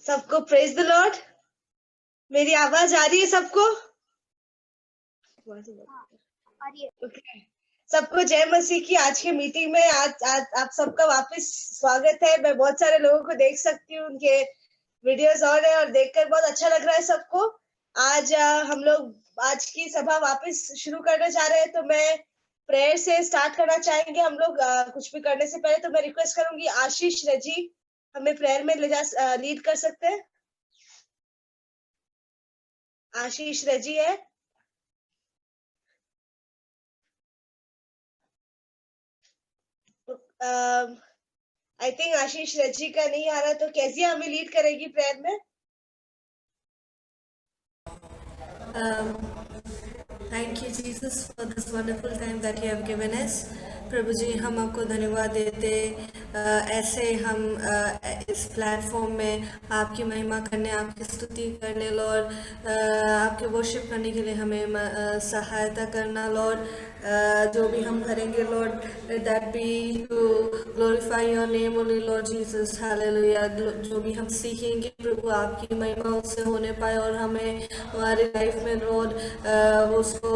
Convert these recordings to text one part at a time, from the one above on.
सबको praise the Lord. मेरी आवाज आ रही है सबको? Okay. सबको जय मसीह की। आज की मीटिंग में आज आप सबका वापस स्वागत है। मैं बहुत सारे लोगों को देख सकती हूँ, उनके वीडियोस ऑन है और देखकर बहुत अच्छा लग रहा है सबको। आज हम लोग आज की सभा वापस शुरू करने जा रहे हैं, तो मैं प्रेयर से स्टार्ट करना चाहेंगे हम लोग। कुछ भी करने से पहले तो मैं रिक्वेस्ट करूंगी आशीष रजी हमें प्रेयर में लीड कर सकते हैं। आशीष रजी है। आई थिंक आशीष रजी का नहीं आ रहा, तो कैसिया हमें लीड करेगी प्रेयर में। Thank you, Jesus, for this wonderful time that you have given us. प्रभु जी, हम आपको धन्यवाद देते ऐसे हम इस प्लेटफॉर्म में आपकी महिमा करने, आपकी स्तुति करने लॉर्ड, आपके वर्शिप करने के लिए हमें सहायता करना लॉर्ड। जो भी हम करेंगे lord, that be to glorify your name only lord Jesus, hallelujah. जो भी हम सीखेंगे प्रभु, आपकी महिमा उससे होने पाए और हमें हमारी लाइफ में लॉर्ड उसको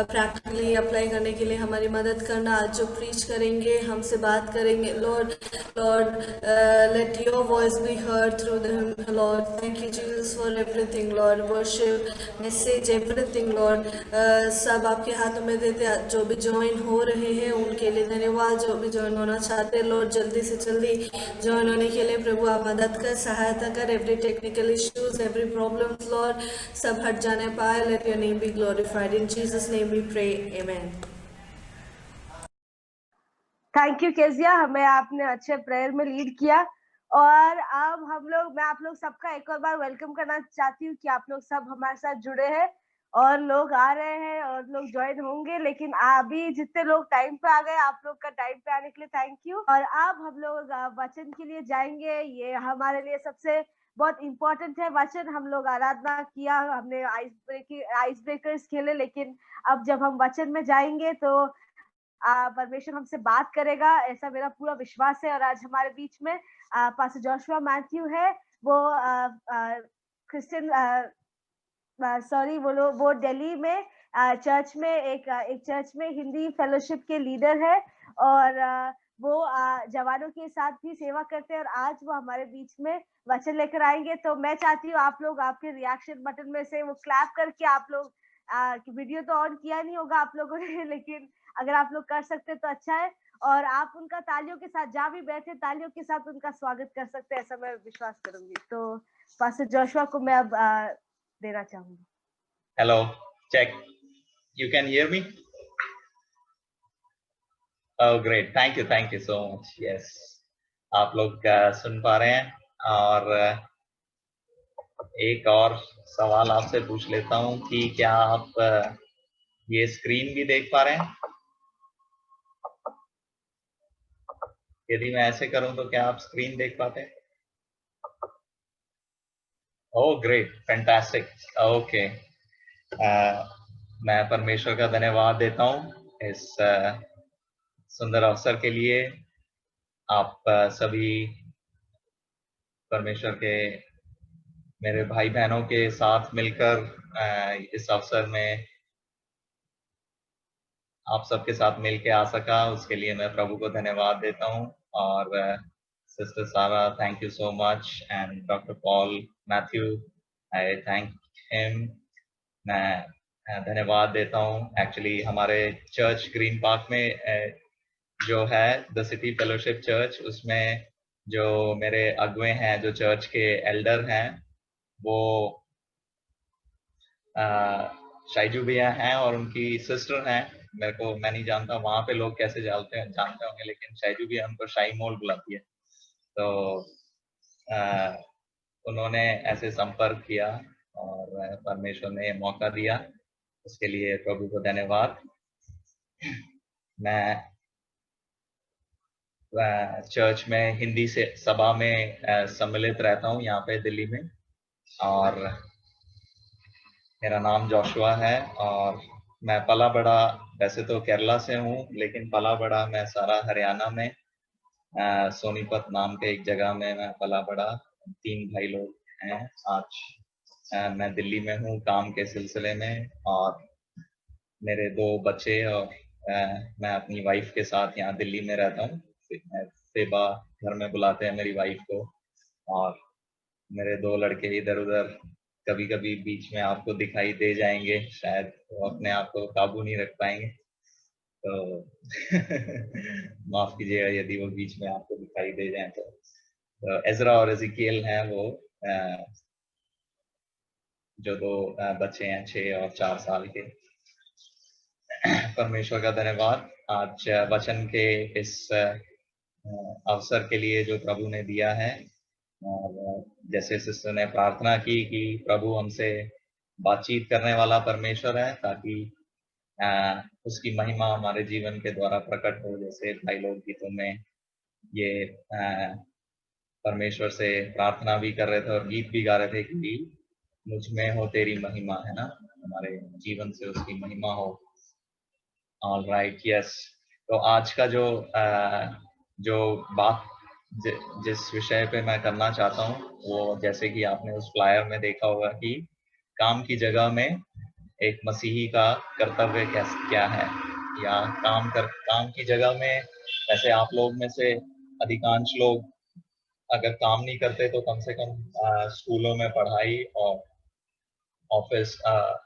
प्रैक्टिकली अप्लाई करने के लिए हमारी मदद करना। आज जो प्रीच करेंगे, हमसे बात करेंगे Lord, let your voice be heard through them Lord. Thank you Jesus for everything Lord, worship, message, everything Lord, सब आपके हाथों में देते। जो भी ज्वाइन हो रहे हैं उनके लिए धन्यवाद। जो भी ज्वाइन होना चाहते हैं लॉर्ड, जल्दी से जल्दी ज्वाइन होने के लिए प्रभु आप मदद कर, सहायता कर। Every technical issues, every problems lord, सब हट जाने पाए। Let your name be glorified, in Jesus name we pray, amen. Thank you Kezia, हमें आपने अच्छे प्रेयर में लीड किया। और अब मैं आप लोग सबका एक और बार वेलकम करना चाहती हूँ कि आप लोग सब हमारे साथ जुड़े हैं और लोग आ रहे हैं और लोग ज्वाइन होंगे। लेकिन अभी जितने लोग टाइम पे आ गए, आप लोग का टाइम पे आने के लिए थैंक यू। और अब हम लोग वचन के लिए जाएंगे। ये हमारे लिए सबसे बहुत इम्पोर्टेंट है वचन। हम लोग आराधना किया, हमने आइस ब्रेकर्स खेले, लेकिन अब जब हम वचन में जाएंगे तो परमेश्वर हमसे बात करेगा, ऐसा मेरा पूरा विश्वास है। और आज हमारे बीच में पास्टर जोशुआ मैथ्यू है। वो क्रिश्चियन सॉरी वो दिल्ली में चर्च में एक चर्च में हिंदी फेलोशिप के लीडर है और वो जवानों के साथ भी सेवा करते हैं। और आज वो हमारे बीच में वचन लेकर आएंगे। तो मैं चाहती हूँ आप लोग आपके रिएक्शन बटन में से वो क्लैप करके, आप लोग वीडियो तो ऑन किया नहीं होगा आप लोगों ने, लेकिन अगर आप लोग कर सकते तो अच्छा है। और आप उनका तालियों के साथ, जहाँ भी बैठे तालियों के साथ उनका स्वागत कर सकते हैं, ऐसा मैं विश्वास करूंगी। तो पास्टर जोशुआ को मैं अब देना चाहूंगी। Hello, check, you can hear me? Oh great, thank you so much. Yes, आप लोग सुन पा रहे हैं। और एक और सवाल आपसे पूछ लेता हूं कि क्या आप ये स्क्रीन भी देख पा रहे हैं? यदि मैं ऐसे करूं तो क्या आप स्क्रीन देख पाते हैं? Oh great, fantastic, okay. मैं परमेश्वर का धन्यवाद देता हूं इस सुंदर अवसर के लिए। आप सभी परमेश्वर के मेरे भाई बहनों के साथ मिलकर इस अवसर में आप सबके साथ मिल के आ सका, उसके लिए मैं प्रभु को धन्यवाद देता हूं। और सिस्टर सारा, thank you so much, and doctor Paul Matthew, I thank him. मैं धन्यवाद देता हूं। एक्चुअली हमारे चर्च ग्रीन पार्क में जो है द सिटी फेलोशिप चर्च, उसमें जो मेरे अगुए हैं, जो चर्च के एल्डर हैं, वो शाइजू भैया हैं और उनकी सिस्टर हैं। मैं नहीं जानता वहां पे लोग कैसे जानते होंगे, लेकिन शाइजू भैया उनको शाई मोल बुलाती है। तो उन्होंने ऐसे संपर्क किया और परमेश्वर ने मौका दिया, उसके लिए प्रभु को धन्यवाद। मैं चर्च में हिंदी से सभा में सम्मिलित रहता हूँ यहाँ पे दिल्ली में, और मेरा नाम जोशुआ है। और मैं पला बड़ा, वैसे तो केरला से हूँ, लेकिन पला बड़ा मैं सारा हरियाणा में सोनीपत नाम के एक जगह में मैं पला बड़ा। 3 भाई लोग हैं। आज मैं दिल्ली में हूँ काम के सिलसिले में, और मेरे 2 बच्चे और मैं अपनी वाइफ के साथ यहाँ दिल्ली में रहता हूँ। सेबा घर में बुलाते हैं मेरी वाइफ को, और मेरे 2 लड़के इधर-उधर कभी-कभी बीच में आपको दिखाई दे जाएंगे, शायद वो अपने आप को काबू नहीं रख पाएंगे, तो माफ कीजिएगा यदि वो बीच में आपको दिखाई दे जाए। तो एजरा और एजिकियल हैं वो, जो 2 बच्चे हैं 6 और 4 साल के। परमेश्वर का धन्यवाद आज वचन के इस अवसर के लिए जो प्रभु ने दिया है। और जैसे सिस्टर ने प्रार्थना की कि प्रभु हमसे बातचीत करने वाला परमेश्वर है, ताकि उसकी महिमा हमारे जीवन के द्वारा प्रकट हो। जैसे भाई लोग गीतों में ये परमेश्वर से प्रार्थना भी कर रहे थे और गीत भी गा रहे थे कि मुझ में हो तेरी महिमा, है ना, हमारे जीवन से उसकी महिमा हो। All right, yes. तो आज का जो बात जिस विषय पे मैं करना चाहता हूँ, वो जैसे कि आपने उस फ्लायर में देखा होगा कि काम की जगह में एक मसीही का कर्तव्य क्या है, या काम की जगह में। वैसे आप लोग में से अधिकांश लोग अगर काम नहीं करते तो कम से कम स्कूलों में पढ़ाई और ऑफिस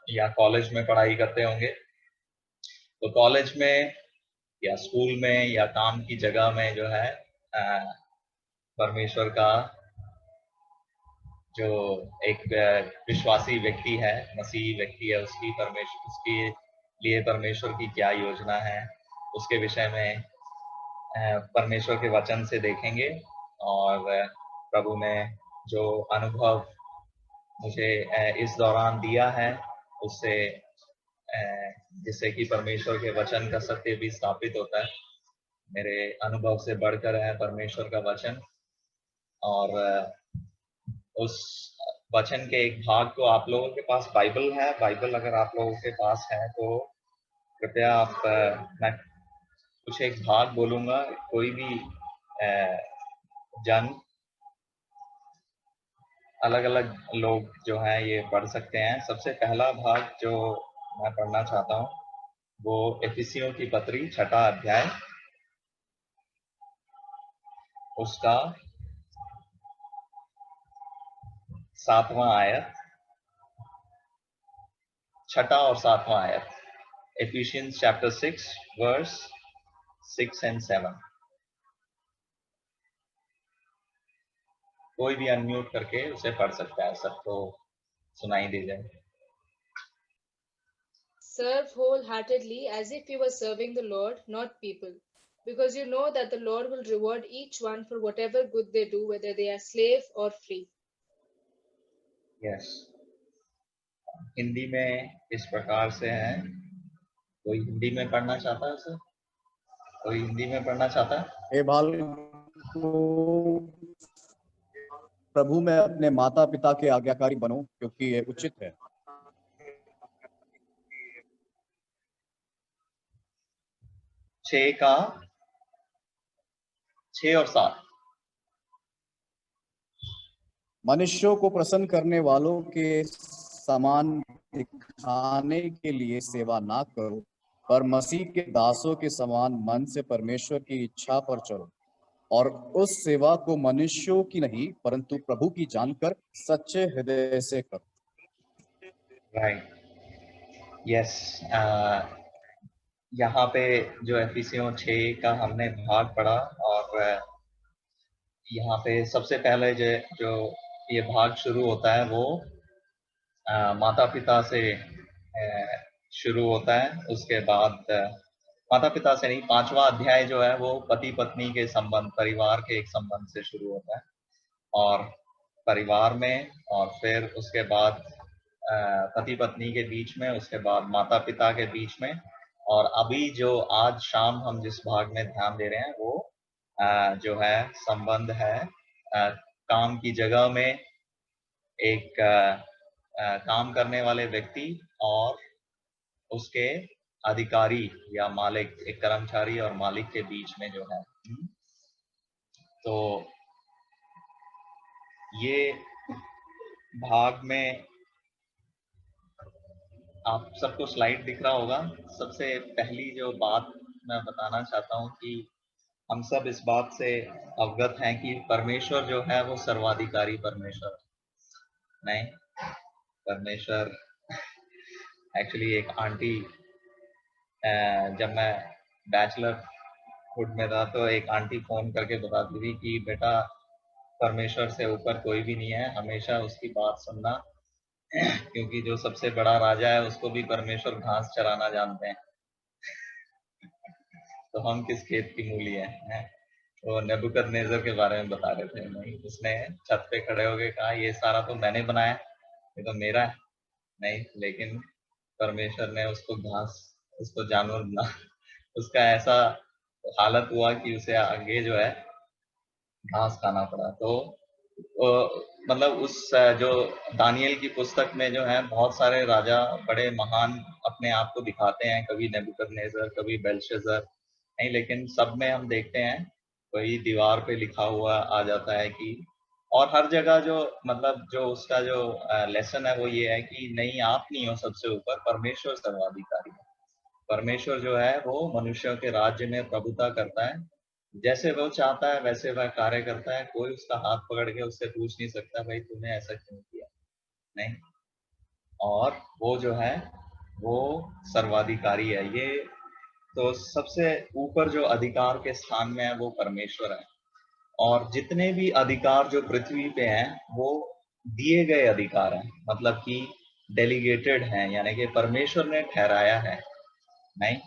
या कॉलेज में पढ़ाई करते होंगे। तो कॉलेज में या स्कूल में या काम की जगह में जो है परमेश्वर का जो एक विश्वासी व्यक्ति है, मसीही व्यक्ति है, उसके लिए परमेश्वर की क्या योजना है, उसके विषय में परमेश्वर के वचन से देखेंगे। और प्रभु ने जो अनुभव मुझे इस दौरान दिया है, उससे जिससे कि परमेश्वर के वचन का सत्य भी स्थापित होता है। मेरे अनुभव से बढ़कर है परमेश्वर का वचन, और उस वचन के एक भाग को, आप लोगों के पास बाइबल है, बाइबल अगर आप लोगों के पास है तो कृपया आप, मैं कुछ एक भाग बोलूंगा, कोई भी जन अलग अलग लोग जो हैं ये पढ़ सकते हैं। सबसे पहला भाग जो मैं पढ़ना चाहता हूँ वो एफिसियों की पत्री 6वां अध्याय, उसका 7वां आयत, 6वां और 7वां आयत। Ephesians chapter 6 verse 6 and 7। कोई भी अनम्यूट करके उसे पढ़ सकता है, सबको सुनाई दे जाए। Serve wholeheartedly as if you were serving the Lord, not people, because you know that the Lord will reward each one for whatever good they do, whether they are slave or free. Yes. Hindi में इस प्रकार से है। कोई हिंदी में पढ़ना चाहता है सर? कोई हिंदी में पढ़ना चाहता है? हे बाल को प्रभु में अपने माता पिता के आज्ञाकारी बनो, क्योंकि ये उचित है। 6 और 7। मनुष्यों को प्रसन्न करने वालों के समान दिखाने के लिए सेवा ना करो, पर मसीह के दासों के समान मन से परमेश्वर की इच्छा पर चलो, और उस सेवा को मनुष्यों की नहीं परंतु प्रभु की जानकर सच्चे हृदय से करो। Right, yes. यहाँ पे जो एफिसियों 6 का हमने भाग पढ़ा, और यहाँ पे सबसे पहले जो ये भाग शुरू होता है वो माता पिता से शुरू होता है। उसके बाद माता पिता से नहीं, 5वां अध्याय जो है वो पति पत्नी के संबंध, परिवार के एक संबंध से शुरू होता है, और परिवार में, और फिर उसके बाद पति पत्नी के बीच में, उसके बाद माता पिता के बीच में, और अभी जो आज शाम हम जिस भाग में ध्यान दे रहे हैं वो जो है संबंध है काम की जगह में एक काम करने वाले व्यक्ति और उसके अधिकारी या मालिक, एक कर्मचारी और मालिक के बीच में जो है। तो ये भाग में आप सबको स्लाइड दिख रहा होगा। सबसे पहली जो बात मैं बताना चाहता हूँ कि हम सब इस बात से अवगत हैं कि परमेश्वर जो है वो सर्वाधिकारी परमेश्वर नहीं। परमेश्वर एक्चुअली एक आंटी, जब मैं बैचलर हुड में था तो एक आंटी फोन करके बताती थी कि बेटा परमेश्वर से ऊपर कोई भी नहीं है, हमेशा उसकी बात सुनना, क्योंकि जो सबसे बड़ा राजा है उसको भी परमेश्वर घास चराना जानते हैं। तो हम किस खेत की मूली हैं। तो नेबुकदनेस्सर के बारे में बता रहे थे। नहीं, उसने छत पे खड़े होके कहा ये सारा तो मैंने बनाया, ये तो मेरा है। नहीं, लेकिन परमेश्वर ने उसको घास, उसको जानवर बना, उसका ऐसा हालत हुआ कि उसे आगे जो है घास खाना पड़ा। तो मतलब उस जो दानियल की पुस्तक में जो है बहुत सारे राजा बड़े महान अपने आप को दिखाते हैं, कभी नेबुकदनेस्सर, कभी बेल्शास्सर, नहीं, लेकिन सब में हम देखते हैं वही दीवार पे लिखा हुआ आ जाता है कि, और हर जगह जो मतलब जो उसका जो लेसन है वो ये है कि नहीं, आप नहीं हो सबसे ऊपर, परमेश्वर सर्वाधिकारी है। परमेश्वर जो है वो मनुष्यों के राज्य में प्रभुता करता है, जैसे वो चाहता है वैसे वह कार्य करता है। कोई उसका हाथ पकड़ के उससे पूछ नहीं सकता भाई तूने ऐसा क्यों किया, नहीं। और वो जो है वो सर्वाधिकारी है। ये तो सबसे ऊपर जो अधिकार के स्थान में है वो परमेश्वर है। और जितने भी अधिकार जो पृथ्वी पे हैं वो दिए गए अधिकार हैं, मतलब कि डेलीगेटेड हैं, यानी कि परमेश्वर ने ठहराया है। नहीं,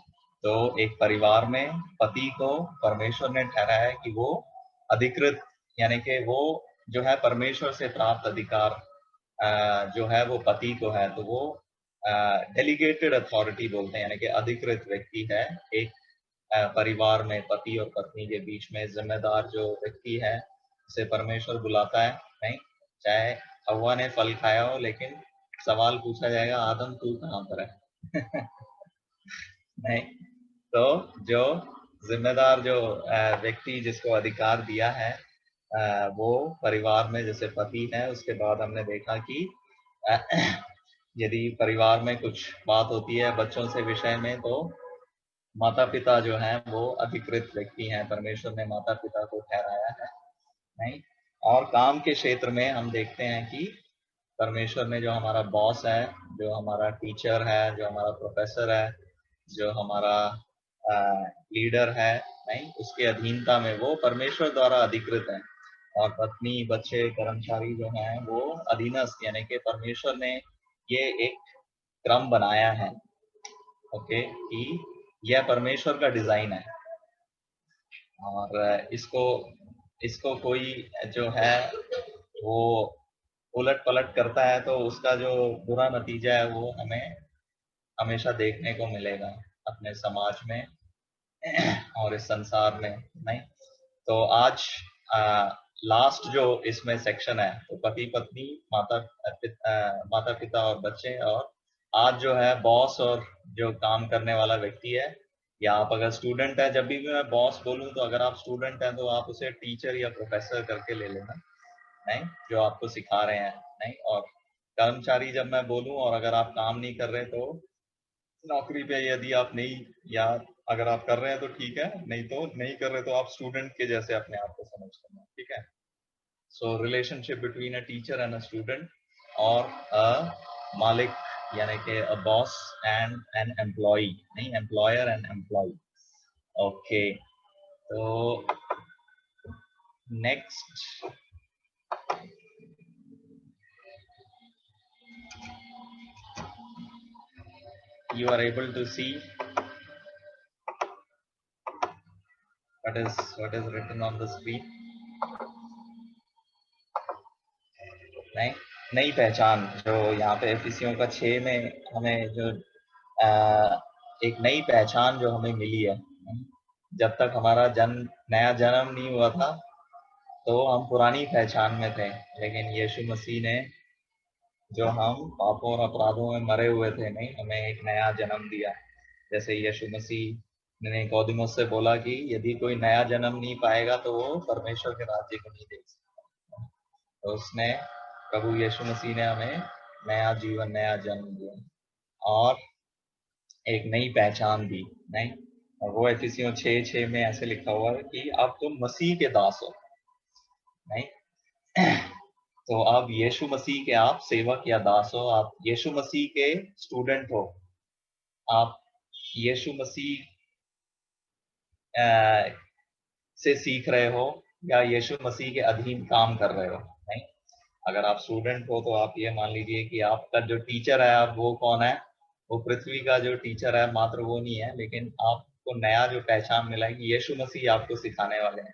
तो एक परिवार में पति को परमेश्वर ने ठहराया है कि वो अधिकृत, यानी कि वो जो है परमेश्वर से प्राप्त अधिकार जो है वो पति को है, तो वो डेलीगेटेड अथॉरिटी बोलते हैं, यानी कि अधिकृत व्यक्ति है। एक परिवार में पति और पत्नी के बीच में जिम्मेदार जो व्यक्ति है उसे परमेश्वर बुलाता है। नहीं, चाहे हव्वा ने फल खाया हो, लेकिन सवाल पूछा जाएगा आदम तू कहाँ पर है। नहीं, तो जो जिम्मेदार जो व्यक्ति जिसको अधिकार दिया है वो परिवार में जैसे पति है। उसके बाद हमने देखा कि यदि परिवार में कुछ बात होती है बच्चों से विषय में, तो माता पिता जो हैं वो अधिकृत व्यक्ति हैं, परमेश्वर ने माता पिता को ठहराया है। नहीं, और काम के क्षेत्र में हम देखते हैं कि परमेश्वर ने जो हमारा बॉस है, जो हमारा टीचर है, जो हमारा प्रोफेसर है, जो हमारा लीडर है, नहीं, उसके अधीनता में वो परमेश्वर द्वारा अधिकृत है। और पत्नी, बच्चे, कर्मचारी जो हैं वो अधीनस्थ, यानी कि परमेश्वर ने ये एक क्रम बनाया है, ओके, कि यह परमेश्वर का डिजाइन है। और इसको कोई जो है वो उलट पलट करता है तो उसका जो बुरा नतीजा है वो हमें हमेशा देखने को मिलेगा अपने समाज में और इस संसार में। नहीं, तो आज लास्ट जो इसमें सेक्शन है तो पति पत्नी, माता पिता और बच्चे, और आज जो है बॉस और जो काम करने वाला व्यक्ति है, या आप अगर स्टूडेंट है, जब भी मैं बॉस बोलूं तो अगर आप स्टूडेंट हैं तो आप उसे टीचर या प्रोफेसर करके ले लेना, नहीं, जो आपको सिखा रहे हैं। नहीं, और कर्मचारी जब मैं बोलूं और अगर आप काम नहीं कर रहे तो नौकरी पे यदि आप नहीं, या अगर आप कर रहे हैं तो ठीक है, नहीं तो नहीं कर रहे तो आप स्टूडेंट के जैसे अपने आप को समझ करना, ठीक है। So relationship between a teacher and a student, और अ मालिक यानी कि a boss and an employee, नहीं, एम्प्लॉयर एंड एम्प्लॉई। ओके, तो next you are able to see what is written on the screen. नई पहचान जो यहाँ पे एफिसियों का 6 में हमें जो एक नई पहचान जो हमें मिली है। जब तक हमारा नया जन्म नहीं हुआ था तो हम पुरानी पहचान में थे, लेकिन यीशु मसीह ने, जो हम पापों और अपराधों में मरे हुए थे, नहीं, हमें एक नया जन्म दिया। जैसे यीशु मसीह ने निकोदेमुस से बोला कि यदि कोई नया जन्म नहीं पाएगा तो वो परमेश्वर के राज्य को नहीं देख सकता। तो उसने प्रभु यीशु मसीह ने हमें नया जीवन, नया जन्म दिया और एक नई पहचान दी, नहीं? और वो एफिसियों 6:6 में ऐसे लिखा हुआ है कि अब तुम मसीह के दास हो, नहीं? तो आप यीशु मसीह के आप सेवक या दास हो, आप यीशु मसीह के स्टूडेंट हो, आप यीशु मसीह से सीख रहे हो या यीशु मसीह के अधीन काम कर रहे हो, नहीं? अगर आप स्टूडेंट हो तो आप ये मान लीजिए कि आपका जो टीचर है आप वो कौन है? वो पृथ्वी का जो टीचर है मात्र वो नहीं है, लेकिन आपको नया जो पहचान मिला है कि यीशु मसीह आपको सिखाने वाले हैं,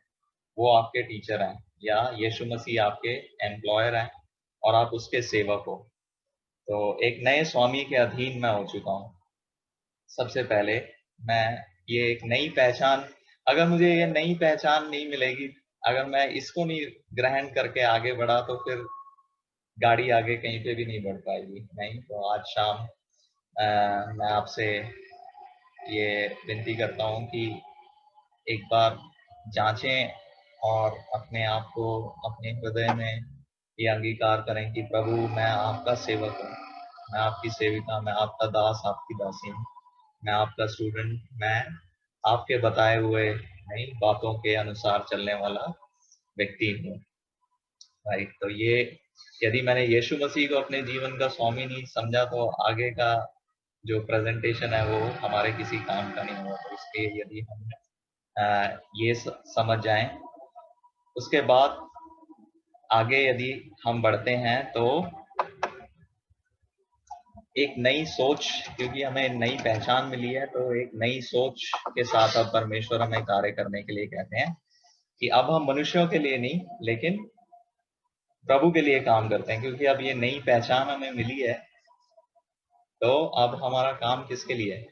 वो आपके टीचर हैं, या यीशु मसीह आपके एम्प्लॉयर हैं और आप उसके सेवक हो। तो एक नए स्वामी के अधीन मैं हो चुका हूँ। सबसे पहले मैं ये एक नई पहचान, अगर मुझे ये नई पहचान नहीं मिलेगी, अगर मैं इसको नहीं ग्रहण करके आगे बढ़ा तो फिर गाड़ी आगे कहीं पे भी नहीं बढ़ पाएगी, नहीं? तो आज शाम मैं आपसे ये विनती करता हूँ कि एक बार जांचें और अपने आप को अपने हृदय में ये अंगीकार करें कि प्रभु मैं आपका सेवक हूँ, मैं आपकी सेविका, मैं आपका दास, आपकी दासी हूँ, मैं आपका स्टूडेंट, मैं आपके बताए हुए नई बातों के अनुसार चलने वाला व्यक्ति हूँ। राइट, तो ये यदि मैंने यीशु मसीह को अपने जीवन का स्वामी नहीं समझा तो आगे का जो प्रेजेंटेशन है वो हमारे किसी काम का नहीं होगा। तो इसलिए यदि हम ये समझ जाएं, उसके बाद आगे यदि हम बढ़ते हैं तो एक नई सोच, क्योंकि हमें नई पहचान मिली है, तो एक नई सोच के साथ अब परमेश्वर हमें कार्य करने के लिए कहते हैं कि अब हम मनुष्यों के लिए नहीं लेकिन प्रभु के लिए काम करते हैं, क्योंकि अब ये नई पहचान हमें मिली है। तो अब हमारा काम किसके लिए है?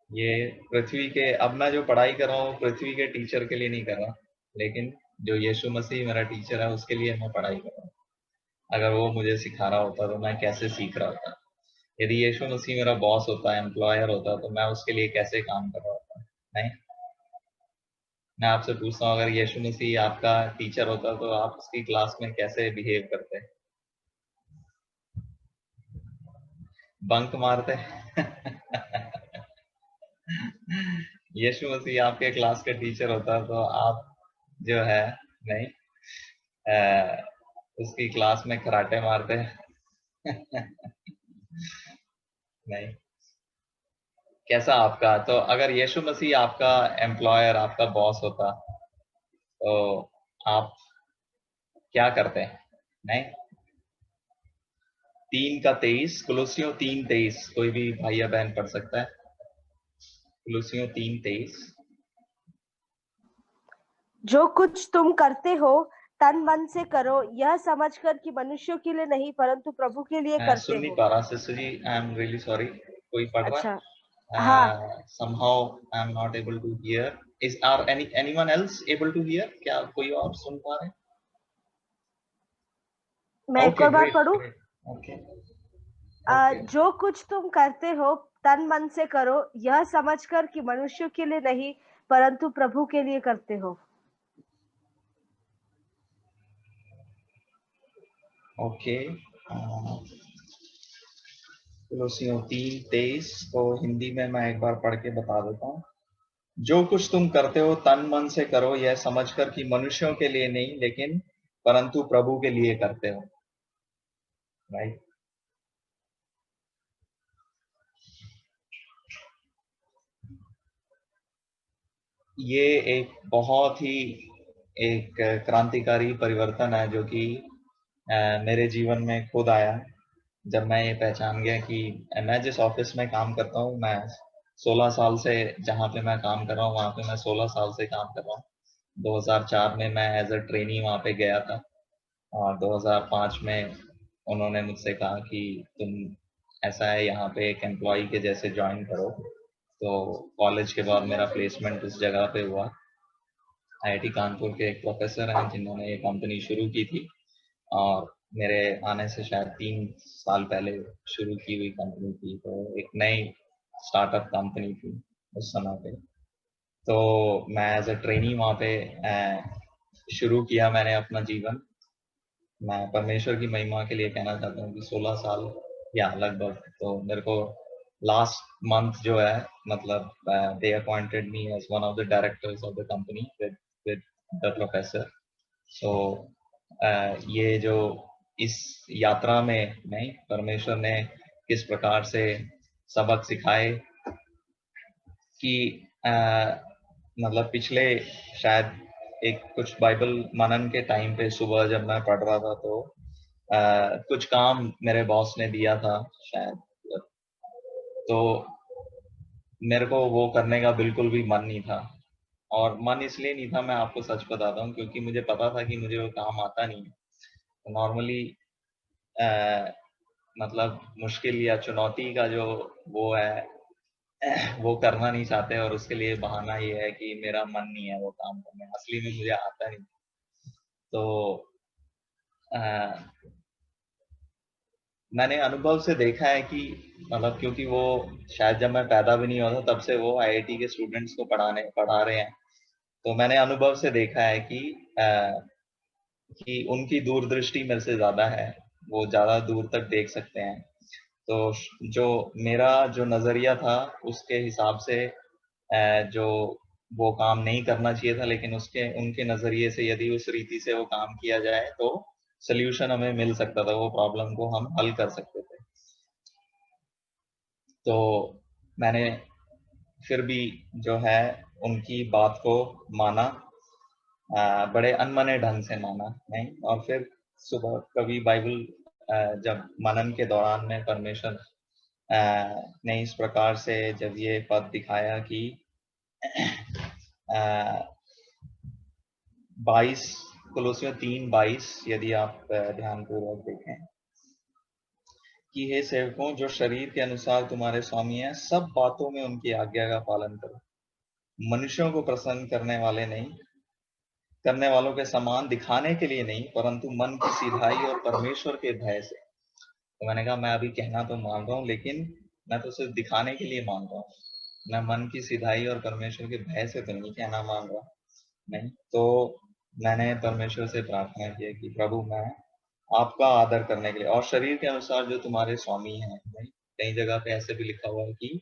ये पृथ्वी के, अब मैं जो पढ़ाई कर रहा हूँ पृथ्वी के टीचर के लिए नहीं कर रहा, लेकिन जो यीशु मसीह मेरा टीचर है उसके लिए मैं पढ़ाई कर रहा हूँ। अगर वो मुझे सिखा रहा होता तो मैं कैसे सीख रहा होता? यदि यीशु मसीह मेरा बॉस होता, एम्प्लॉयर होता, तो मैं उसके लिए कैसे काम कर रहा होता? नहीं? मैं आपसे पूछता हूँ, अगर यीशु मसीह आपका टीचर होता तो आप उसकी क्लास में कैसे बिहेव करते? बंक मारते? यीशु मसीह आपके क्लास के टीचर होता तो आप जो है नहीं उसकी क्लास में कराटे मारते? नहीं। कैसा आपका, तो अगर यीशु मसीह आपका एम्प्लॉयर, आपका बॉस होता तो आप क्या करते? नहीं? 3:23, कुलुस्सियों 3:23, कोई भी भाई या बहन पढ़ सकता है? कुलुस्सियों 3:23। जो कुछ तुम करते हो तन मन से करो, यह समझकर कि मनुष्यों के लिए नहीं परंतु प्रभु के लिए मैं करते सुन नहीं हो। पा रहा sister ji, I am really sorry. कोई पढ़ रहा अच्छा, है? हाँ, somehow I am not able to hear. Are anyone else able to hear? क्या कोई और सुन पा रहे हैं? मैं एक Okay, और बार great, पढ़ूं। great. Okay, okay. जो कुछ तुम करते हो तन मन से करो, यह समझकर कि मनुष्यों के लिए नहीं परंतु प्रभु के लिए करते हो। ओके, कुलुस्सियों 3:23 को हिंदी में मैं एक बार पढ़ के बता देता हूँ। जो कुछ तुम करते हो तन मन से करो, यह समझकर कि मनुष्यों के लिए नहीं लेकिन परंतु प्रभु के लिए करते हो। राइट? ये एक बहुत ही एक क्रांतिकारी परिवर्तन है जो कि मेरे जीवन में खुद आया जब मैं ये पहचान गया कि मैं जिस ऑफिस में काम करता हूँ, मैं 16 साल से जहाँ पे मैं काम कर रहा हूँ वहाँ पे मैं 16 साल से काम कर रहा हूँ। 2004 में मैं एज अ ट्रेनी वहाँ पे गया था और 2005 में उन्होंने मुझसे कहा कि तुम ऐसा है यहाँ पे एक एम्प्लॉय के जैसे ज्वाइन करो। तो कॉलेज के बाद मेरा प्लेसमेंट उस जगह पे हुआ। आईआईटी कानपुर के एक प्रोफेसर हैं जिन्होंने ये कंपनी शुरू की थी और मेरे आने से शायद 3 साल पहले शुरू की हुई कंपनी थी। तो एक नई स्टार्टअप कंपनी थी उस समय पे। तो मैं एज अ ट्रेनी वहाँ पे शुरू किया मैंने अपना जीवन। मैं परमेश्वर की महिमा के लिए कहना चाहता हूँ कि 16 साल या लगभग, तो मेरे को लास्ट मंथ जो है मतलब they appointed me as one of the directors of the company with the professor. So ये जो इस यात्रा में नहीं परमेश्वर ने किस प्रकार से सबक सिखाए कि मतलब पिछले शायद एक कुछ बाइबल मनन के टाइम पे सुबह जब मैं पढ़ रहा था तो कुछ काम मेरे बॉस ने दिया था शायद, तो मेरे को वो करने का बिल्कुल भी मन नहीं था। और मन इसलिए नहीं था, मैं आपको सच बताता हूँ, क्योंकि मुझे पता था कि मुझे वो काम आता नहीं है। तो नॉर्मली मतलब मुश्किल या चुनौती का जो वो है वो करना नहीं चाहते, और उसके लिए बहाना ये है कि मेरा मन नहीं है वो काम करने, असली में मुझे आता नहीं। तो मैंने अनुभव से देखा है कि मतलब क्योंकि वो शायद जब मैं पैदा भी नहीं हुआ था तब से वो आईआईटी के स्टूडेंट्स को पढ़ा रहे हैं, तो मैंने अनुभव से देखा है कि उनकी दूरदृष्टि मेरे से ज्यादा है, वो ज्यादा दूर तक देख सकते हैं। तो जो मेरा जो नजरिया था उसके हिसाब से जो वो काम नहीं करना चाहिए था, लेकिन उनके नजरिए से यदि उस रीति से वो काम किया जाए तो सोल्यूशन हमें मिल सकता था, वो प्रॉब्लम को हम हल कर सकते थे। तो मैंने फिर भी जो है उनकी बात को माना, बड़े अनमने ढंग से माना नहीं। और फिर सुबह कभी बाइबल जब मनन के दौरान में परमेश्वर ने इस प्रकार से जब ये पद दिखाया कि 22 कोलोसियों 3:22 यदि आप ध्यानपूर्वक देखें कि हे सेवकों जो शरीर के अनुसार तुम्हारे स्वामी हैं, सब बातों में उनकी आज्ञा का पालन करो, मनुष्यों को प्रसन्न करने वालों के समान दिखाने के लिए नहीं, परंतु मन की सीधाई और परमेश्वर के भय से। तो मैंने कहा मैं अभी कहना तो मान रहा हूँ, लेकिन मैं तो सिर्फ दिखाने के लिए मान रहा हूँ, मैं मन की सीधाई और परमेश्वर के भय से तो नहीं कहना मान रहा नहीं। तो मैंने परमेश्वर से प्रार्थना की कि प्रभु मैं आपका आदर करने के लिए, और शरीर के अनुसार जो तुम्हारे स्वामी हैं, कई जगह पे ऐसे भी लिखा हुआ है कि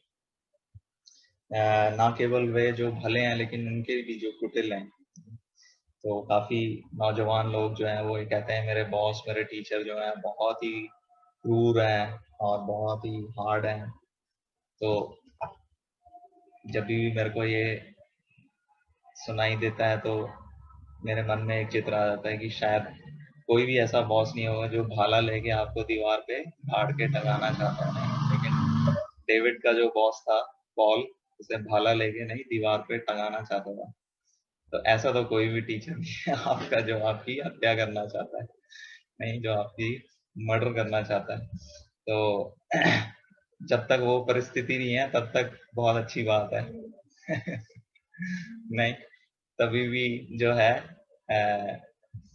ना केवल वे जो भले हैं लेकिन उनके भी जो कुटिल हैं। तो काफी नौजवान लोग जो हैं वो ये कहते हैं मेरे बॉस मेरे टीचर जो हैं बहुत ही क्रूर हैं और बहुत ही हार्ड हैं। तो जब भी मेरे को ये सुनाई देता है तो मेरे मन में एक चित्र आ जाता है कि शायद कोई भी ऐसा बॉस नहीं होगा जो भाला लेके आपको दीवार पे गाड़ के टंगाना चाहता है, लेकिन डेविड का जो बॉस था पॉल, उसे भाला लेके नहीं दीवार पे टंगाना चाहता था। तो ऐसा तो कोई भी टीचर नहीं है आपका जो आपकी हत्या करना चाहता है, नहीं जो आपकी मर्डर करना चाहता है। तो जब तक वो परिस्थिति नहीं है तब तक बहुत अच्छी बात है नहीं, तभी भी जो है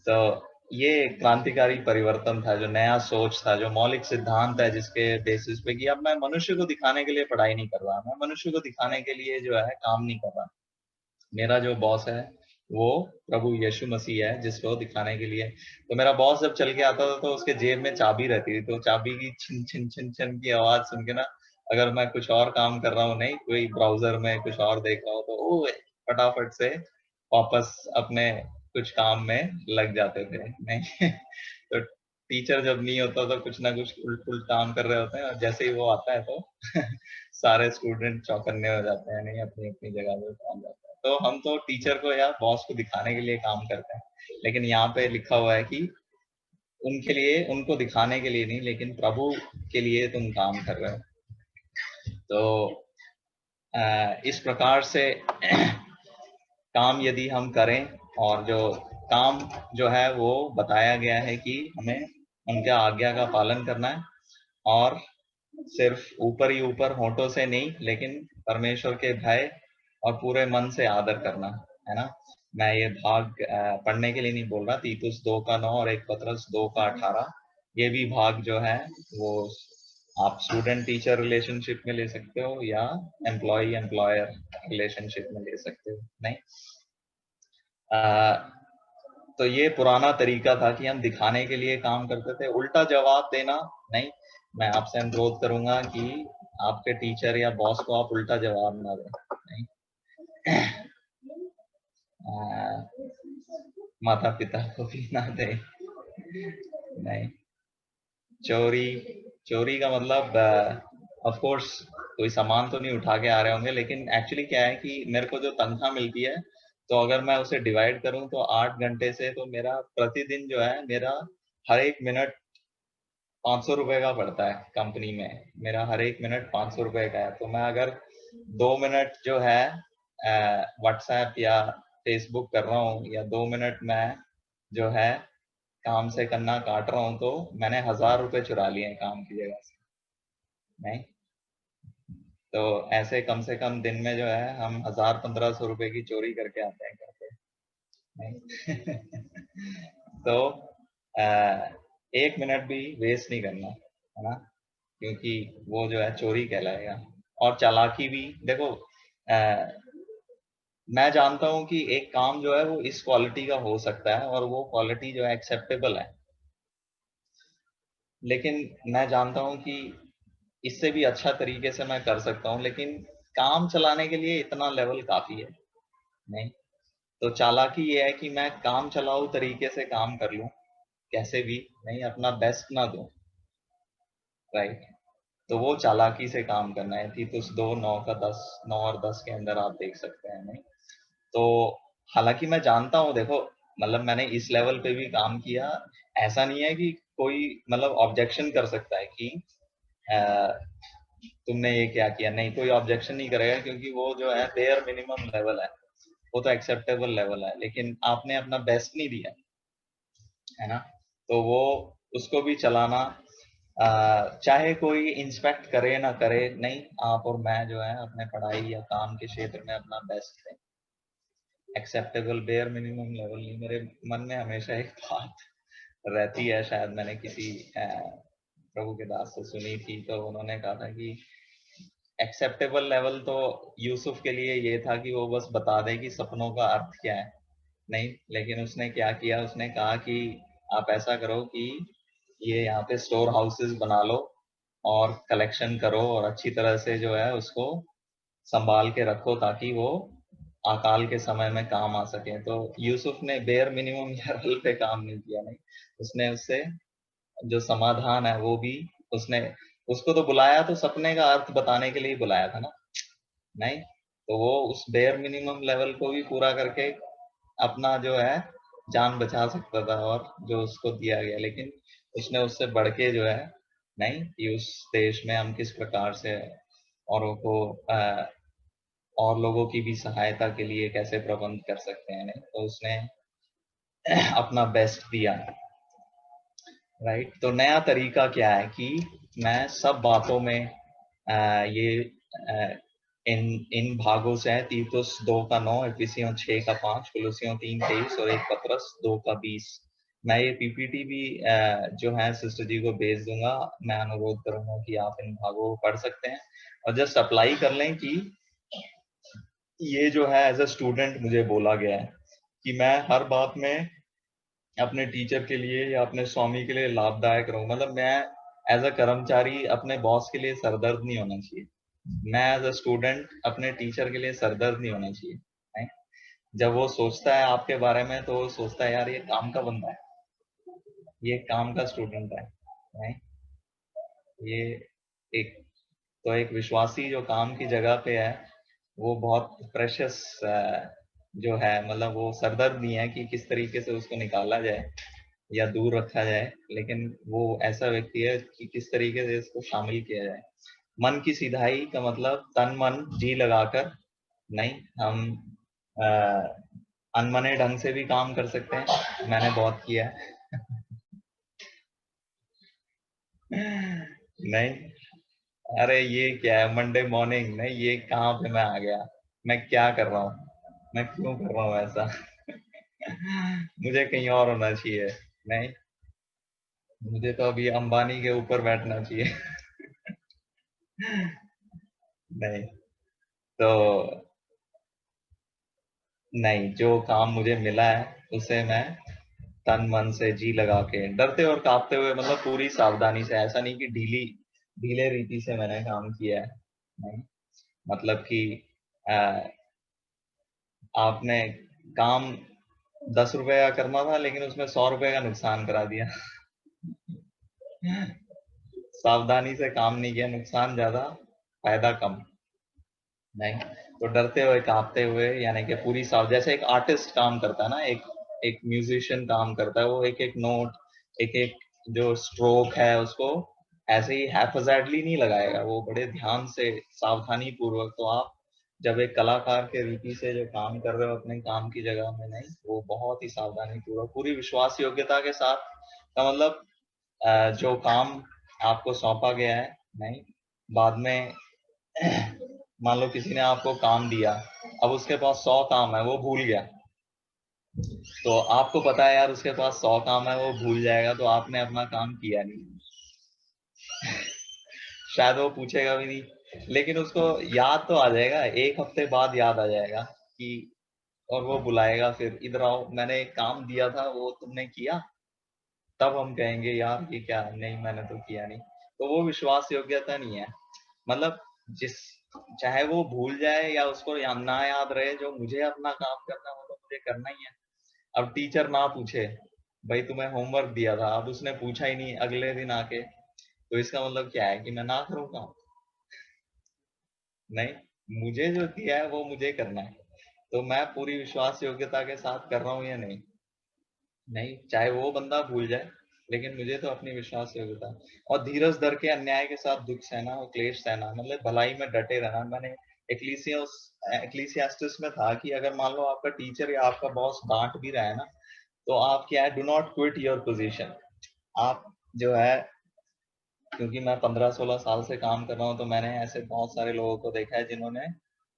तो ये क्रांतिकारी परिवर्तन था, जो नया सोच था, जो मौलिक सिद्धांत है जिसके बेसिस पे कि अब मैं मनुष्य को दिखाने के लिए पढ़ाई नहीं कर रहा, मैं मनुष्य को दिखाने के लिए जो है काम नहीं कर रहा। मेरा जो बॉस है वो प्रभु यीशु मसीह है जिसको दिखाने के लिए। तो मेरा बॉस जब चल के आता था तो उसके जेब में चाबी रहती थी, तो चाबी की छिन छिन छिन छिन की आवाज सुन के ना, अगर मैं कुछ और काम कर रहा हूँ, नहीं कोई ब्राउजर में कुछ और देख रहा हूँ, तो वो फटाफट से वापस अपने कुछ काम में लग जाते थे नहीं तो टीचर जब नहीं होता तो कुछ ना कुछ उल्ट काम कर रहे होते हैं, और जैसे ही वो आता है तो सारे स्टूडेंट चौकन्ने हो जाते हैं, नहीं अपनी अपनी जगह पे पहुंच जाते हैं। तो हम तो टीचर को या बॉस को दिखाने के लिए काम करते हैं, लेकिन यहाँ पे लिखा हुआ है कि उनके लिए, उनको दिखाने के लिए नहीं, लेकिन प्रभु के लिए तुम काम कर रहे हो। तो इस प्रकार से काम यदि हम करें, और जो काम जो है वो बताया गया है कि हमें उनके आज्ञा का पालन करना है, और सिर्फ ऊपर ही ऊपर होंठों से नहीं, लेकिन परमेश्वर के भय और पूरे मन से आदर करना है ना। मैं ये भाग पढ़ने के लिए नहीं बोल रहा, तीतुस 2:9 और 1 पतरस 2:18, ये भी भाग जो है वो आप स्टूडेंट टीचर रिलेशनशिप में ले सकते हो या एम्प्लॉय एम्प्लॉयर रिलेशनशिप में ले सकते हो नहीं। तो ये पुराना तरीका था कि हम दिखाने के लिए काम करते थे, उल्टा जवाब देना नहीं। मैं आपसे अनुरोध करूंगा कि आपके टीचर या बॉस को आप उल्टा जवाब ना दें, नहीं। माता पिता को भी ना दें, नहीं। चोरी का मतलब ऑफ कोर्स कोई सामान तो नहीं उठा के आ रहे होंगे, लेकिन एक्चुअली क्या है कि मेरे को जो तनख्वाह मिलती है, तो अगर मैं उसे डिवाइड करूं तो 8 घंटे से, तो मेरा प्रतिदिन जो है मेरा हर एक मिनट 500 रुपए का पड़ता है कंपनी में। मेरा हर एक मिनट 500 रुपए का है। तो मैं अगर 2 मिनट जो है व्हाट्सएप या फेसबुक कर रहा हूँ, या 2 मिनट मैं जो है काम से करना काट रहा हूँ, तो मैंने 1000 रुपए चुरा लिए हैं काम की जगह से, नहीं। तो ऐसे कम से कम दिन में जो है हम 1000-1500 रुपए की चोरी करके आते हैं घर पे, नहीं। तो एक मिनट भी वेस्ट नहीं करना, है ना, क्योंकि वो जो है चोरी कहलाएगा। और चालाकी भी देखो, मैं जानता हूं कि एक काम जो है वो इस क्वालिटी का हो सकता है और वो क्वालिटी जो है एक्सेप्टेबल है, लेकिन मैं जानता हूं कि इससे भी अच्छा तरीके से मैं कर सकता हूं, लेकिन काम चलाने के लिए इतना लेवल काफी है, नहीं। तो चालाकी ये है कि मैं काम चलाऊ तरीके से काम कर लूं, कैसे भी, नहीं, अपना बेस्ट ना दूं, राइट। तो वो चालाकी से काम करना है। तीतुस 2:9 और 10 के अंदर आप देख सकते हैं, नहीं। तो हालांकि मैं जानता हूँ, देखो, मतलब मैंने इस लेवल पे भी काम किया। ऐसा नहीं है कि कोई मतलब ऑब्जेक्शन कर सकता है कि तुमने ये क्या किया, नहीं, कोई ऑब्जेक्शन नहीं करेगा, क्योंकि वो जो है बेयर मिनिमम लेवल है, वो तो एक्सेप्टेबल लेवल है, लेकिन आपने अपना बेस्ट नहीं दिया, है ना। तो वो उसको भी चलाना, चाहे कोई इंस्पेक्ट करे ना करे, नहीं, आप और मैं जो है अपने पढ़ाई या काम के क्षेत्र में अपना बेस्ट दें। एक्सेप्टेबल बेयर मिनिमम लेवल नहीं। मेरे मन में हमेशा एक बात रहती है, शायद मैंने किसी प्रभु के दास से सुनी थी, तो उन्होंने कहा था कि एक्सेप्टेबल लेवल तो यूसुफ के लिए ये था कि वो बस बता दे कि सपनों का अर्थ क्या है, नहीं। लेकिन उसने क्या किया, उसने कहा कि आप ऐसा करो कि ये यहाँ पे स्टोर हाउसेस बना लो और कलेक्शन करो और अच्छी तरह से जो है उसको संभाल के रखो, ताकि वो अकाल के समय में काम आ सके। तो यूसुफ ने बेयर मिनिमम लेवल पे काम नहीं किया, नहीं। उसने उससे जो समाधान है वो भी, उसने उसको तो बुलाया तो सपने का अर्थ बताने के लिए बुलाया था ना, नहीं। तो वो उस बेयर मिनिमम लेवल को भी पूरा करके अपना जो है जान बचा सकता था, और जो उसको दिया गया, लेकिन उसने उससे बढ़ के जो है, नहीं, कि उस देश में हम किस प्रकार से औरों को और लोगों की भी सहायता के लिए कैसे प्रबंध कर सकते हैं, नहीं। तो उसने अपना बेस्ट दिया, राइट। तो नया तरीका क्या है कि मैं सब बातों में ये इन भागों से है, तीतुस 2:9, इफिसियों 6:5, कुलुसियों 3:23 और 1 पतरस 2:20। मैं ये पीपीटी भी जो है सिस्टर जी को भेज दूंगा। मैं अनुरोध करूंगा कि आप इन भागों को पढ़ सकते हैं और जस्ट अप्लाई कर लें कि ये जो है एज अ स्टूडेंट मुझे बोला गया है कि मैं हर बात में अपने टीचर के लिए या अपने स्वामी के लिए लाभदायक रहूं। मतलब मैं एज अ कर्मचारी अपने बॉस के लिए सरदर्द नहीं होना चाहिए, मैं एज अ स्टूडेंट अपने टीचर के लिए सरदर्द नहीं होना चाहिए, नहीं? जब वो सोचता है आपके बारे में, तो वो सोचता है यार ये काम का बंदा है, ये काम का स्टूडेंट है, नहीं? ये एक, तो एक विश्वासी जो काम की जगह पे है, वो बहुत प्रेशियस जो है, मतलब वो सरदर्द नहीं है कि किस तरीके से उसको निकाला जाए या दूर रखा जाए, लेकिन वो ऐसा व्यक्ति है कि किस तरीके से इसको शामिल किया जाए। मन की सिधाई का मतलब तन मन जी लगाकर नहीं, हम अनमने ढंग से भी काम कर सकते हैं, मैंने बहुत किया है। नहीं, अरे ये क्या है मंडे मॉर्निंग, नहीं, ये कहाँ पे मैं आ गया, मैं क्या कर रहा हूँ, मैं क्यों कर रहा हूँ ऐसा। मुझे कहीं और होना चाहिए, नहीं, मुझे तो अभी अंबानी के ऊपर बैठना चाहिए। नहीं, तो नहीं, जो काम मुझे मिला है उसे मैं तन मन से जी लगा के, डरते और कांपते हुए, मतलब पूरी सावधानी से। ऐसा नहीं कि ढीले रीति से मैंने काम किया है, नहीं। मतलब कि आपने काम 10 रुपए का करना था, लेकिन उसमें 100 रुपए का नुकसान करा दिया। सावधानी से काम नहीं किया, नुकसान ज्यादा फायदा कम, नहीं। तो डरते हुए कांपते हुए, यानी कि पूरी जैसे एक आर्टिस्ट काम करता है ना, एक म्यूजिशियन काम करता है, वो एक एक नोट, एक एक जो स्ट्रोक है उसको ऐसे ही हैफजैडली नहीं लगाएगा, वो बड़े ध्यान से सावधानी पूर्वक। तो आप जब एक कलाकार के रीति से जो काम कर रहे हो अपने काम की जगह में, नहीं, वो बहुत ही सावधानी पूर्वक पूरी विश्वास योग्यता के साथ का मतलब जो काम आपको सौंपा गया है, नहीं, बाद में मान लो किसी ने आपको काम दिया, अब उसके पास 100 काम है, वो भूल गया, तो आपको पता है यार उसके पास 100 काम है, वो भूल जाएगा, तो आपने अपना काम किया नहीं। शायद वो पूछेगा भी नहीं, लेकिन उसको याद तो आ जाएगा, एक हफ्ते बाद याद आ जाएगा कि, और वो बुलाएगा, फिर इधर आओ, मैंने एक काम दिया था, वो तुमने किया। तब हम कहेंगे यार ये क्या, नहीं मैंने तो किया नहीं। तो वो विश्वास योग्यता नहीं है। मतलब जिस, चाहे वो भूल जाए या उसको ना याद रहे, जो मुझे अपना काम करना है वो तो मुझे करना ही है। अब टीचर ना पूछे भाई तुम्हें होमवर्क दिया था, अब उसने पूछा ही नहीं अगले दिन आके, तो इसका मतलब क्या है कि मैं ना करूँ काम? नहीं, मुझे जो दिया है वो मुझे करना है, तो मैं पूरी विश्वास योग्यता के साथ कर रहा हूँ या नहीं? नहीं, चाहे वो बंदा भूल जाए, लेकिन मुझे तो अपनी विश्वास योग्यता। और धीरज धर के अन्याय के साथ दुख सहना और क्लेश सहना, मतलब भलाई में डटे रहना। मैंने एक्लीसियास्टिस में था कि अगर मान लो आपका टीचर या आपका बॉस डांट भी रहा है ना, तो आप क्या है, do not quit your position. आप जो है, क्योंकि मैं 15-16 साल से काम कर रहा हूँ, तो मैंने ऐसे बहुत सारे लोगों को देखा है जिन्होंने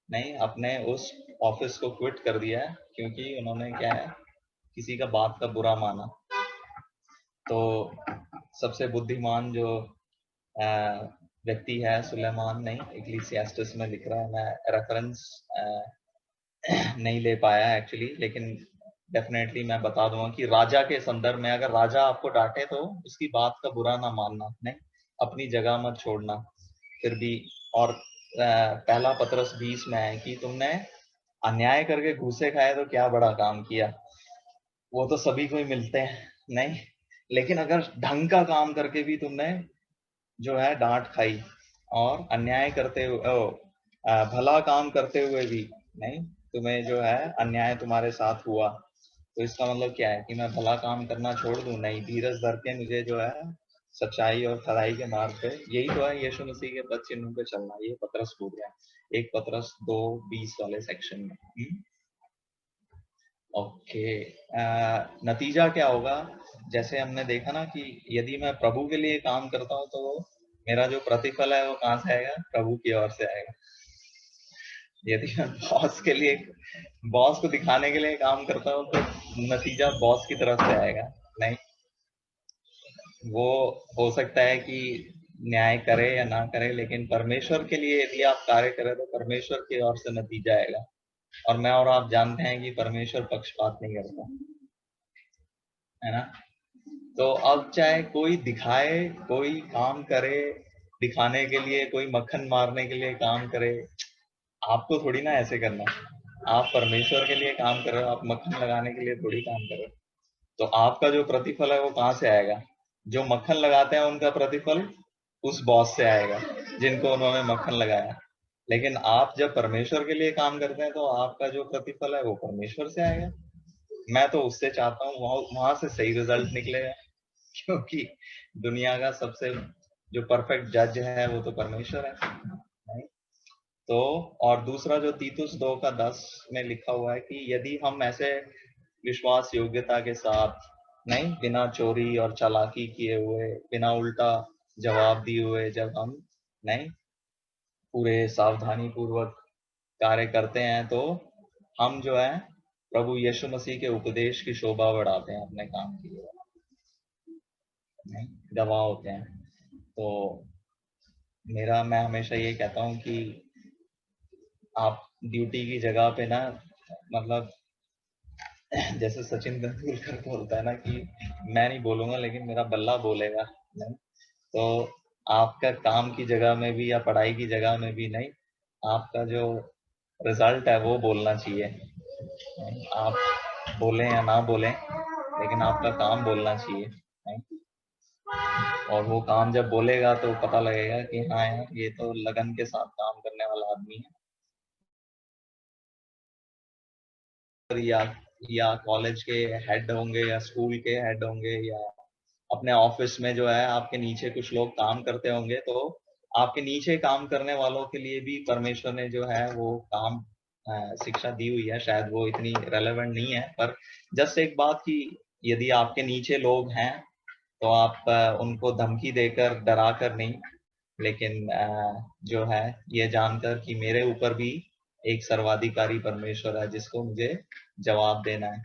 नहीं अपने उस ऑफिस को क्विट कर दिया है, क्योंकि उन्होंने क्या है, किसी का बात का बुरा माना। तो सबसे बुद्धिमान जो व्यक्ति है सुलेमान, नहीं, इक्लीसियास्टिस में लिख रहा है, मैं रेफरेंस नहीं ले पाया एक्चुअली, लेकिन डेफिनेटली मैं बता दूंगा कि राजा के संदर्भ में, अगर राजा आपको डांटे तो उसकी बात का बुरा ना मानना, नहीं, अपनी जगह मत छोड़ना फिर भी। और पहला पत्रस 20 में है कि तुमने अन्याय करके घूसे खाए तो क्या बड़ा काम किया, वो तो सभी को ही मिलते हैं, नहीं। लेकिन अगर ढंग का काम करके भी तुमने जो है डांट खाई, और अन्याय करते हुए भला काम करते हुए भी नहीं, तुम्हें जो है अन्याय तुम्हारे साथ हुआ, तो इसका मतलब क्या है कि मैं भला काम करना छोड़ दूं? नहीं, धीरज धर के मुझे जो है सच्चाई और खराई के मार्ग पे, यही तो है यीशु मसीह के पद चिन्हों पे चलना। ये पत्रस बोल रहा है, 1 पत्रस 2:20 वाले सेक्शन में। ओके, नतीजा क्या होगा? जैसे हमने देखा ना कि यदि मैं प्रभु के लिए काम करता हूँ, तो मेरा जो प्रतिफल है वो कहाँ से आएगा? प्रभु की ओर से आएगा। यदि मैं बॉस के लिए, बॉस को दिखाने के लिए काम करता हूँ, तो नतीजा बॉस की तरफ से आएगा, नहीं। वो हो सकता है कि न्याय करे या ना करे, लेकिन परमेश्वर के लिए यदि आप कार्य करें तो परमेश्वर की ओर से नतीजा आएगा। और मैं और आप जानते हैं कि परमेश्वर पक्षपात नहीं करता, है ना। तो अब चाहे कोई दिखाए, कोई काम करे दिखाने के लिए, कोई मक्खन मारने के लिए काम करे, आपको थोड़ी ना ऐसे करना। आप परमेश्वर के लिए काम कर रहे हो, आप मक्खन लगाने के लिए थोड़ी काम कर रहे हो। तो आपका जो प्रतिफल है वो कहाँ से आएगा? जो मक्खन लगाते हैं उनका प्रतिफल उस बॉस से आएगा जिनको उन्होंने मक्खन लगाया। लेकिन आप जब परमेश्वर के लिए काम करते हैं, तो आपका जो प्रतिफल है वो परमेश्वर से आएगा। मैं तो उससे चाहता हूँ वहां से सही रिजल्ट निकलेगा, क्योंकि दुनिया का सबसे जो परफेक्ट जज है वो तो परमेश्वर है, नहीं? तो और दूसरा जो तीतुस 2:10 में लिखा हुआ है कि यदि हम ऐसे विश्वास योग्यता के साथ, नहीं, बिना चोरी और चालाकी किए हुए, बिना उल्टा जवाब दिए हुए, जब हम नहीं पूरे सावधानी पूर्वक कार्य करते हैं, तो हम जो है प्रभु यीशु मसीह के उपदेश की शोभा बढ़ाते हैं अपने काम की, नहीं, गवाह होते हैं। तो मैं हमेशा ये कहता हूँ कि आप ड्यूटी की जगह पे ना, मतलब जैसे सचिन तेंदुलकर बोलता है ना कि मैं नहीं बोलूंगा लेकिन मेरा बल्ला बोलेगा, नहीं? तो आपका काम की जगह में भी या पढ़ाई की जगह में भी नहीं, आपका जो रिजल्ट है वो बोलना चाहिए। आप बोलें या ना बोलें, लेकिन आपका काम बोलना चाहिए, नहीं? और वो काम जब बोलेगा तो पता लगेगा कि हाँ यार, ये तो लगन के साथ काम करने वाला आदमी है। या कॉलेज के हेड होंगे या स्कूल के हेड होंगे या अपने ऑफिस में जो है आपके नीचे कुछ लोग काम करते होंगे, तो आपके नीचे काम करने वालों के लिए भी परमेश्वर ने जो है वो काम शिक्षा दी हुई है। शायद वो इतनी रेलेवेंट नहीं है, पर जस्ट एक बात कि यदि आपके नीचे लोग हैं तो आप उनको धमकी देकर, डरा कर नहीं, लेकिन जो है ये जानकर कि मेरे ऊपर भी एक सर्वाधिकारी परमेश्वर है जिसको मुझे जवाब देना है।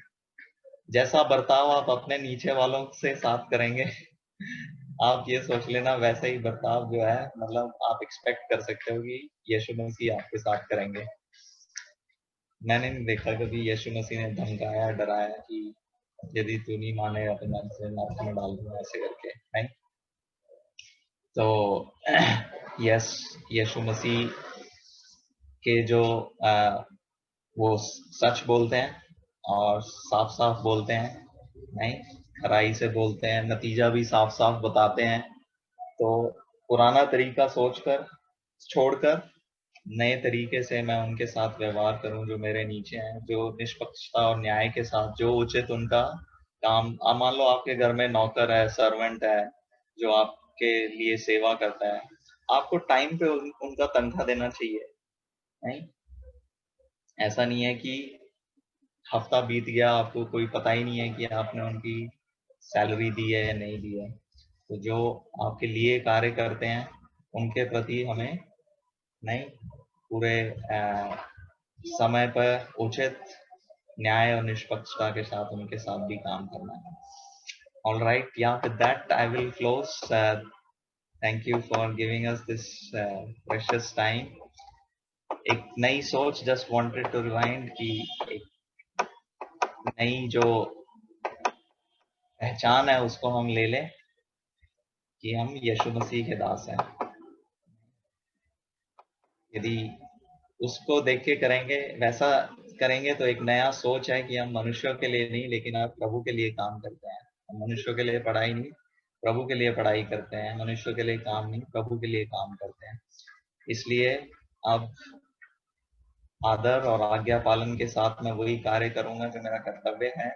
जैसा बर्ताव आप अपने नीचे वालों से साथ करेंगे, आप ये सोच लेना वैसा ही बर्ताव जो है, मतलब आप एक्सपेक्ट कर सकते हो कि यीशु मसीह आपके साथ करेंगे। मैंने नहीं देखा कभी यीशु मसीह ने धमकाया, डराया कि यदि तू नहीं मानेगा तो मैं तुझे नरक में डाल दूंगा, ऐसे करके, नहीं? तो यस, यीशु मसीह के जो वो सच बोलते हैं और साफ साफ बोलते हैं, नहीं खराई से बोलते हैं, नतीजा भी साफ साफ बताते हैं। तो पुराना तरीका सोचकर छोड़कर नए तरीके से मैं उनके साथ व्यवहार करूं जो मेरे नीचे हैं, जो निष्पक्षता और न्याय के साथ, जो उचित उनका काम। मान लो आपके घर में नौकर है, सर्वेंट है, जो आपके लिए सेवा करता है, आपको टाइम पे उनका तनख्वाह देना चाहिए, नहीं? ऐसा नहीं है कि हफ्ता बीत गया, आपको कोई पता ही नहीं है कि आपने उनकी सैलरी दी है या नहीं दी है। तो जो आपके लिए कार्य करते हैं उनके प्रति हमें, नहीं, पूरे समय पर उचित न्याय और निष्पक्षता के साथ उनके साथ भी काम करना है। All right, yeah, with that I will close. Thank you for giving us this precious time. एक नई सोच, just wanted to remind कि एक नई जो पहचान है उसको हम ले लें कि हम यीशु मसीह के दास हैं। यदि उसको देख के करेंगे, वैसा करेंगे, तो एक नया सोच है कि हम मनुष्यों के लिए नहीं लेकिन आप प्रभु के लिए काम करते हैं। हम मनुष्यों के लिए पढ़ाई नहीं, प्रभु के लिए पढ़ाई करते हैं। मनुष्यों के लिए काम नहीं, प्रभु के लिए काम करते हैं। इसलिए अब आदर और आज्ञा पालन के साथ मैं वही कार्य करूंगा जो मेरा कर्तव्य है।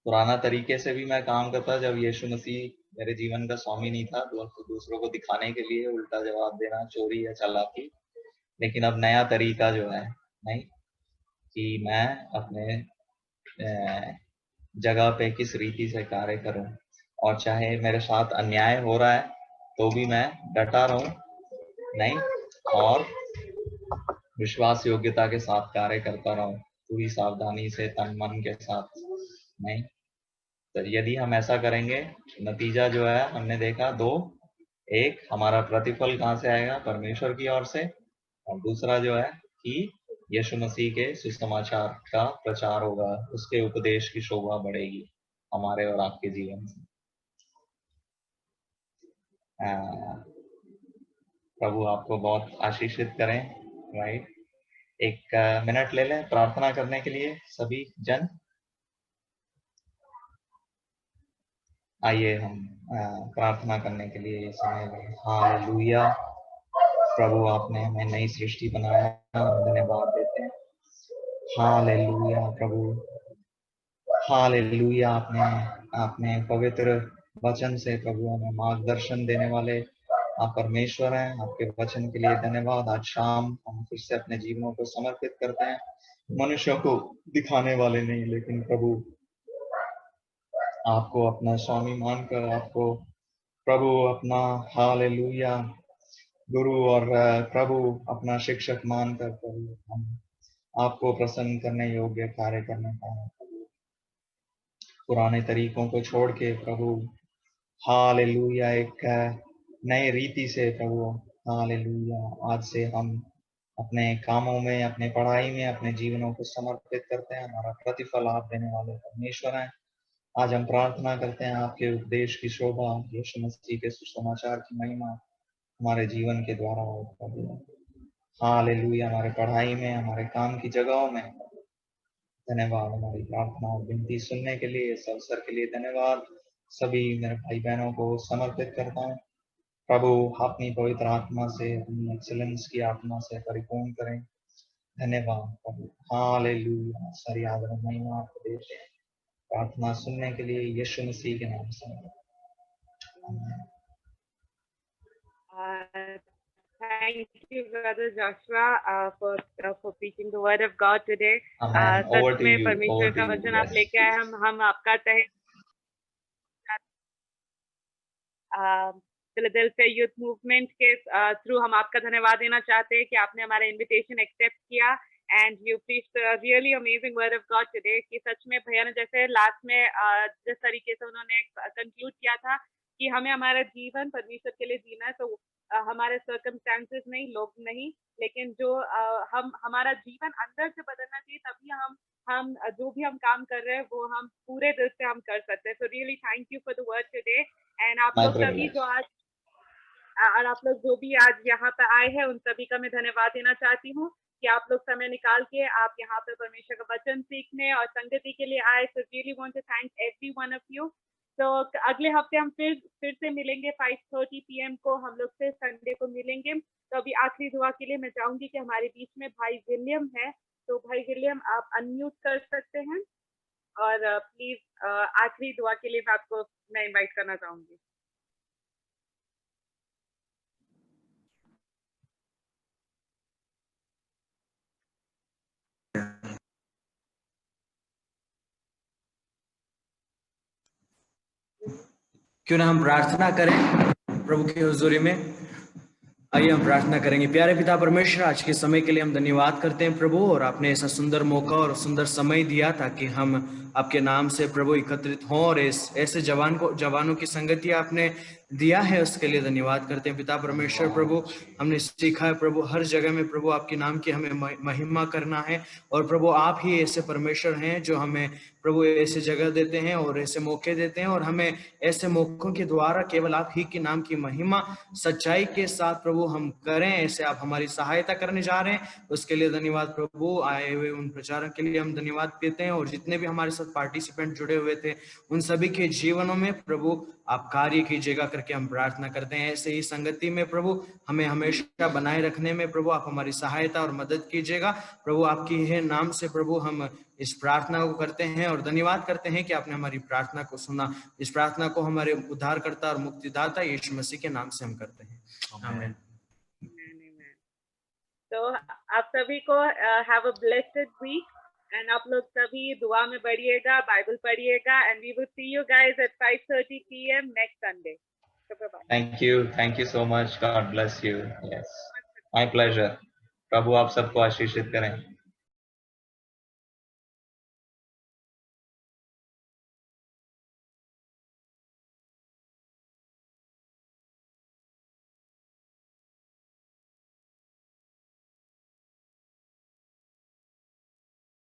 पुराना तरीके से भी मैं काम करता जब यीशु मसीह मेरे जीवन का स्वामी नहीं था, दूसरों को दिखाने के लिए उल्टा जवाब देना, चोरी या चालाकी। लेकिन अब नया तरीका जो है, नहीं, कि मैं अपने जगह पे किस रीति से कार्य करूं, और चाहे मेरे साथ अन्याय हो रहा है तो भी मैं डटा रहूं, नहीं, और विश्वास योग्यता के साथ कार्य करता रहूं, पूरी सावधानी से, तन मन के साथ, नहीं। तो यदि हम ऐसा करेंगे, नतीजा जो है हमने देखा दो, एक हमारा प्रतिफल कहाँ से आएगा? परमेश्वर की ओर से, और दूसरा जो है कि यीशु मसीह के सुसमाचार का प्रचार होगा, उसके उपदेश की शोभा बढ़ेगी हमारे और आपके जीवन से। प्रभु आपको बहुत आशीषित करें। राइट, एक मिनट ले लें प्रार्थना करने के लिए सभी जन। आइए हम प्रार्थना करने के लिए समय लें। हालेलुया। प्रभु आपने हमें नई सृष्टि बनाया, धन्यवाद देते हैं। हालेलुया प्रभु, हालेलुया। आपने पवित्र वचन से प्रभु हमें मार्गदर्शन देने वाले आप परमेश्वर हैं। आपके वचन के लिए धन्यवाद। आज शाम हम फिर से अपने जीवनों को समर्पित करते हैं, मनुष्यों को दिखाने वाले नहीं, लेकिन प्रभु आपको अपना स्वामी मानकर, आपको प्रभु अपना, हालेलुया, गुरु और प्रभु अपना शिक्षक मानकर प्रभु हम आपको प्रसन्न करने योग्य कार्य करने पाए। पुराने तरीकों को छोड़ के प्रभु, हालेलुया, एक नए रीति से प्रभु, हालेलुया, आज से हम अपने कामों में, अपने पढ़ाई में अपने जीवनों को समर्पित करते हैं। हमारा प्रतिफल आप देने वाले परमेश्वर हैं। आज हम प्रार्थना करते हैं आपके उपदेश की शोभा, यीशु मसीह के सुसमाचार की महिमा हमारे जीवन के द्वारा हो प्रभु। हालेलुया। हमारे पढ़ाई में, हमारे काम की जगहों में धन्यवाद। हमारी प्रार्थना और विनती सुनने के लिए, इस अवसर के लिए धन्यवाद। सभी मेरे भाई बहनों को समर्पित करता हूँ प्रभु। अपनी पवित्र आत्मा से, अपनी एक्सीलेंस की आत्मा से परिपूर्ण करें। धन्यवाद प्रभु। हालेलुया। सारी आदर और महिमा आपको देते हैं। प्रार्थना सुनने के लिए यीशु मसीह के नाम से आमीन। Thank you, Brother Joshua, for preaching the word of God today. Amen. Over such to में you. परमेश्वर Over का to you. वचन आप Yes. लेके आए, हम आपका तहे फिलाडेल्फिया यूथ मूवमेंट के थ्रू हम आपका धन्यवाद देना चाहते हैं कि आपने हमारा इनविटेशन एक्सेप्ट किया and you preached really amazing word of God today. कि सच में भैया ने जैसे लास्ट में जिस तरीके से उन्होंने कंक्लूड किया था कि हमें हमारा जीवन परमेश्वर के लिए जीना है, तो हमारे सर्कमस्टेंसेस नहीं, लोग नहीं, लेकिन जो हम हमारा जीवन अंदर से बदलना चाहिए, तभी हम जो भी हम काम कर रहे हैं वो हम पूरे दिल से हम कर सकते हैं। So really thank you for the word today. And आप My लोग सभी privilege. जो आज और आप लोग जो भी आज यहाँ पे आए हैं उन सभी का मैं धन्यवाद देना चाहती हूँ कि आप लोग समय निकाल के आप यहाँ पे परमेश्वर का वचन सीखने और संगति के लिए आए। So really want to thank every one of you. तो अगले हफ्ते हम फिर से मिलेंगे 5:30 PM को, हम लोग से संडे को मिलेंगे। तो अभी आखिरी दुआ के लिए मैं चाहूंगी कि हमारे बीच में भाई विलियम है, तो भाई विलियम आप अनम्यूट कर सकते हैं और प्लीज आखिरी दुआ के लिए मैं इनवाइट करना चाहूंगी। क्यों ना हम प्रार्थना करें प्रभु की हुजूरी में। आइए हम प्रार्थना करेंगे। प्यारे पिता परमेश्वर, आज के समय के लिए हम धन्यवाद करते हैं प्रभु, और आपने ऐसा सुंदर मौका और सुंदर समय दिया ताकि हम आपके नाम से प्रभु एकत्रित हों, और ऐसे जवानों की संगति आपने दिया है, उसके लिए धन्यवाद करते हैं पिता परमेश्वर। प्रभु हमने सीखा है प्रभु, हर जगह में प्रभु आपके नाम की हमें महिमा करना है, और प्रभु आप ही ऐसे परमेश्वर हैं जो हमें प्रभु ऐसे जगह देते हैं और ऐसे मौके देते हैं, और हमें ऐसे मौकों के द्वारा केवल आप ही के नाम की महिमा सच्चाई के साथ प्रभु हम करें। ऐसे आप हमारी सहायता करने जा रहे हैं, उसके लिए धन्यवाद प्रभु। आए हुए उन प्रचारक के लिए हम धन्यवाद देते हैं, और जितने भी हमारे साथ पार्टिसिपेंट जुड़े हुए थे उन सभी के जीवनों में प्रभु आप कार्य कीजिएगा करके हम प्रार्थना करते हैं। ऐसे ही संगति में प्रभु हमें हमेशा बनाए रखने में प्रभु आप हमारी सहायता और मदद कीजिएगा प्रभु। आपकी है नाम से प्रभु हम इस प्रार्थना को करते हैं, और धन्यवाद करते हैं कि आपने हमारी प्रार्थना को सुना। इस प्रार्थना को हमारे उद्धारकर्ता और मुक्तिदाता यीशु मसीह के नाम से हम करते हैं, आमीन। तो आप सभी को have a blessed week, and आप लोग सभी दुआ में बढ़िएगा, बाइबल पढ़िएगा, and we will see you guys at 5:30 PM next Sunday. Thank you so much. God bless you. Yes, my pleasure. प्रभु आप सबको आशीषित करें।